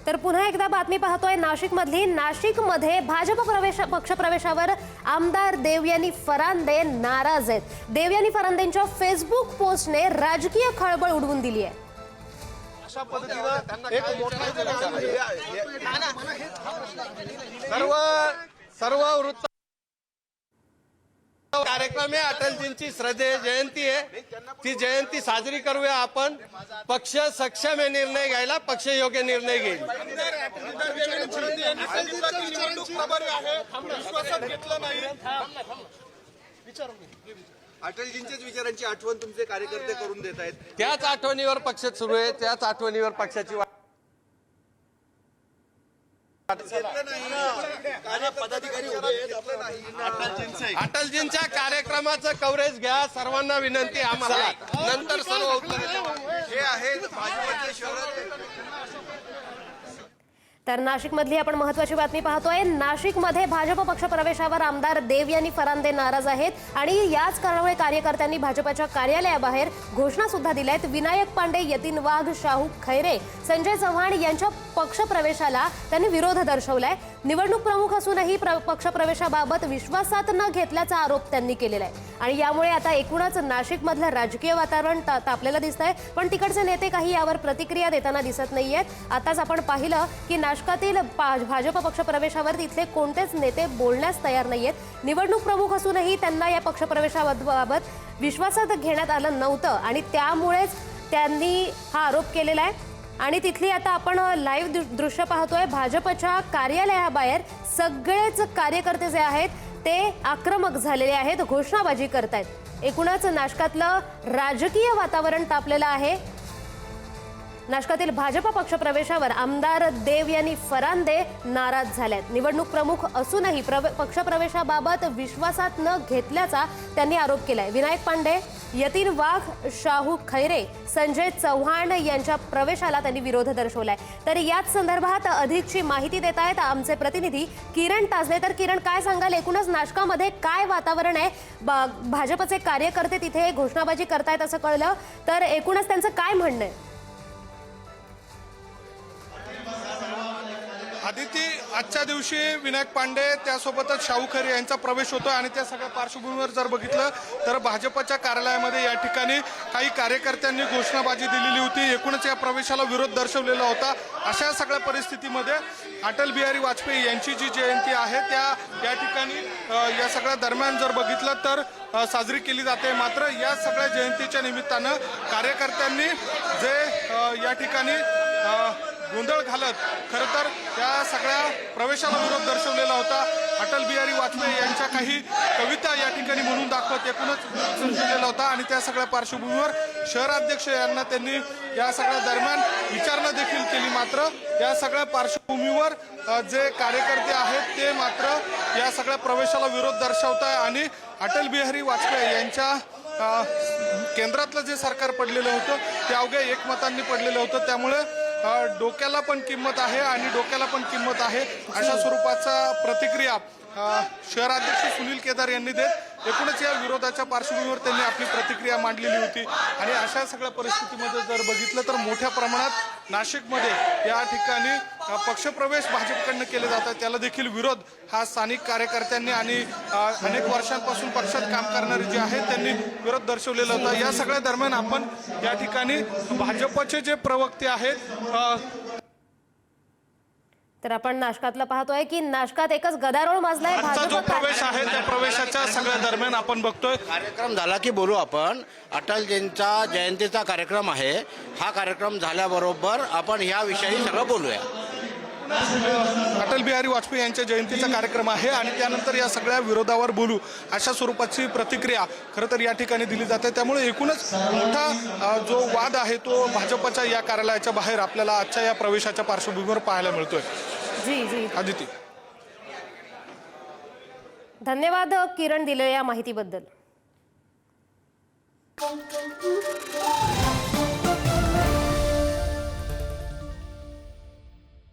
तर पुन्हा एकदा बातमी पाहतोय नाशिकमधली। नाशिकमध्ये भाजप पक्षप्रवेशावर आमदार देवयानी फरांदे नाराज आहेत। देवयानी फरांदेंच्या फेसबुक पोस्टने राजकीय खळबळ उडवून दिली आहे। अशा पद्धतीने एक मोठा सर्व वृत्त कार्यक्रम आहे। अटलजींची श्रद्धेय जयंती आहे, ती जयंती साजरी करूया आपण। पक्ष सक्षम आहे निर्णय घ्यायला, पक्ष योग्य निर्णय घेईल। अटलजींच्याच विचारांची आठवण तुमचे कार्यकर्ते करून देत आहेत। त्याच आठवणीवर पक्ष सुरू आहे, त्याच आठवणीवर पक्षाची अटलजींच्या कार्यक्रमाचं कव्हरेज घ्या, सर्वांना विनंती आम्हाला। नंतर सर्व हे आहेत भाजपचे शहर। तर नाशिकमधली आपण महत्त्वाची बातमी पाहतोय। नाशिकमध्ये भाजप पक्ष प्रवेशावर आमदार देवयानी फरांदे नाराज आहेत आणि याच कारणामुळे कार्यकर्त्यांनी भाजपच्या कार्यालयाबाहेर घोषणा सुद्धा दिल्या आहेत। विनायक पांडे, यतीन वाघ, शाहू खैरे, संजय चव्हाण यांच्या पक्षप्रवेशाला त्यांनी विरोध दर्शवलाय। निवडणूक प्रमुख असूनही पक्षप्रवेशाबाबत विश्वासात न घेतल्याचा आरोप त्यांनी केलेला आहे आणि यामुळे आता एकूणच नाशिकमधलं राजकीय वातावरण तापलेलं दिसतंय, पण तिकडचे नेते काही यावर प्रतिक्रिया देताना दिसत नाहीयेत। आताच आपण पाहिलं की नाशिकातील भाजप पक्षप्रवेशावर तिथले कोणतेच नेते बोलण्यास तयार नाहीयेत। निवडणूक प्रमुख असूनही त्यांना या पक्षप्रवेशाबाबत विश्वासात घेण्यात आलं नव्हतं आणि त्यामुळेच त्यांनी हा आरोप केलेला आहे। आणि तिथली आता आपण लाईव्ह दृश्य पाहतोय। भाजपच्या कार्यालयाबाहेर सगळेच कार्यकर्ते जे आहेत ते आक्रमक झालेले आहेत, घोषणाबाजी करतायत। एकूणच नाशिकातलं राजकीय वातावरण तापलेलं आहे। नाशिकातील भाजप पक्षप्रवेशावर आमदार देवयानी फरांदे नाराज झालेत। निवडणूक प्रमुख असूनही पक्षप्रवेशाबाबत विश्वासात न घेतल्याचा त्यांनी आरोप केलाय। विनायक पांडे, यतीन वाघ, शाहू खैरे, संजय चव्हाण यांच्या प्रवेशाला त्यांनी विरोध दर्शवलाय। तर याच संदर्भात अधिकची माहिती देत आहेत आमचे प्रतिनिधी किरण ताजले। तर किरण, काय सांगाल, एकूणच नाशिकामध्ये काय वातावरण आहे? भाजपचे कार्यकर्ते तिथे घोषणाबाजी करतायत असं कळलं, तर एकूणच त्यांचं काय म्हणणं आहे? आदिती, आजच्या दिवशी विनायक पांडे त्यासोबतच शाहू खैरे यांचा प्रवेश होतो आणि त्या सगळ्या पार्श्वभूमीवर जर बघितलं तर भाजपच्या कार्यालयामध्ये या ठिकाणी काही कार्यकर्त्यांनी घोषणाबाजी दिलेली होती। एकूणच या प्रवेशाला विरोध दर्शवलेला होता। अशा सगळ्या परिस्थितीमध्ये अटल बिहारी वाजपेयी यांची जी जयंती आहे या ठिकाणी या सगळ्या दरम्यान जर बघितलं तर साजरी केली जाते। मात्र या सगळ्या जयंतीच्या निमित्तानं कार्यकर्त्यांनी जे या ठिकाणी गोंधळ घालत खरं तर त्या सगळ्या प्रवेशाला विरोध दर्शवलेला होता। अटल बिहारी वाजपेयी यांच्या काही कविता या ठिकाणी म्हणून दाखवत एकूणच दर्शवलेला होता आणि त्या सगळ्या पार्श्वभूमीवर शहराध्यक्ष यांना त्यांनी या सगळ्या दरम्यान विचारणा देखील केली। मात्र या सगळ्या पार्श्वभूमीवर जे कार्यकर्ते आहेत ते मात्र या सगळ्या प्रवेशाला विरोध दर्शवताय आणि अटल बिहारी वाजपेयी यांच्या केंद्रातलं जे सरकार पडलेलं होतं ते अवघ्या एकमतांनी पडलेलं होतं। त्यामुळे डोक्याला पण किंमत आहे आणि डोक्याला पण किंमत आहे अशा स्वरूपाचा प्रतिक्रिया शहराध्यक्ष सुनील केदार यांनी देत एकूणच या विरोधाच्या पार्श्वभूमीवर त्यांनी आपली प्रतिक्रिया मांडलेली होती। आणि अशा सगळ्या परिस्थितीमध्ये जर बघितलं तर मोठ्या प्रमाणात नाशिकमध्ये या ठिकाणी पक्षप्रवेश भाजपकडनं केले जातात, त्याला देखील विरोध हा स्थानिक कार्यकर्त्यांनी आणि अनेक वर्षांपासून पक्षात काम करणारे जे आहेत त्यांनी विरोध दर्शवलेला होता। या सगळ्या दरम्यान आपण या ठिकाणी भाजपचे जे प्रवक्ते आहेत तर आपण नाशिकातलं पाहतोय की नाशिकात एकच गदारोळ माजलाय। जो प्रवेश आहे त्या प्रवेशाच्या सगळ्या दरम्यान आपण बघतोय कार्यक्रम झाला की बोलू आपण। अटलजींचा जयंतीचा कार्यक्रम आहे, हा कार्यक्रम झाल्याबरोबर आपण ह्या विषयी सगळं बोलूया। अटल बिहारी वाजपेयी यांच्या जयंतीचा कार्यक्रम आहे आणि त्यानंतर या सगळ्या विरोधावर बोलू अशा स्वरूपाची प्रतिक्रिया खरं तर या ठिकाणी दिली जाते। त्यामुळे एकूणच मोठा जो वाद आहे तो भाजपच्या या कार्यालयाच्या बाहेर आपल्याला आजच्या या प्रवेशाच्या पार्श्वभूमीवर पाहायला मिळतोय। जी आदिती, धन्यवाद किरण दिलेल्या माहितीबद्दल।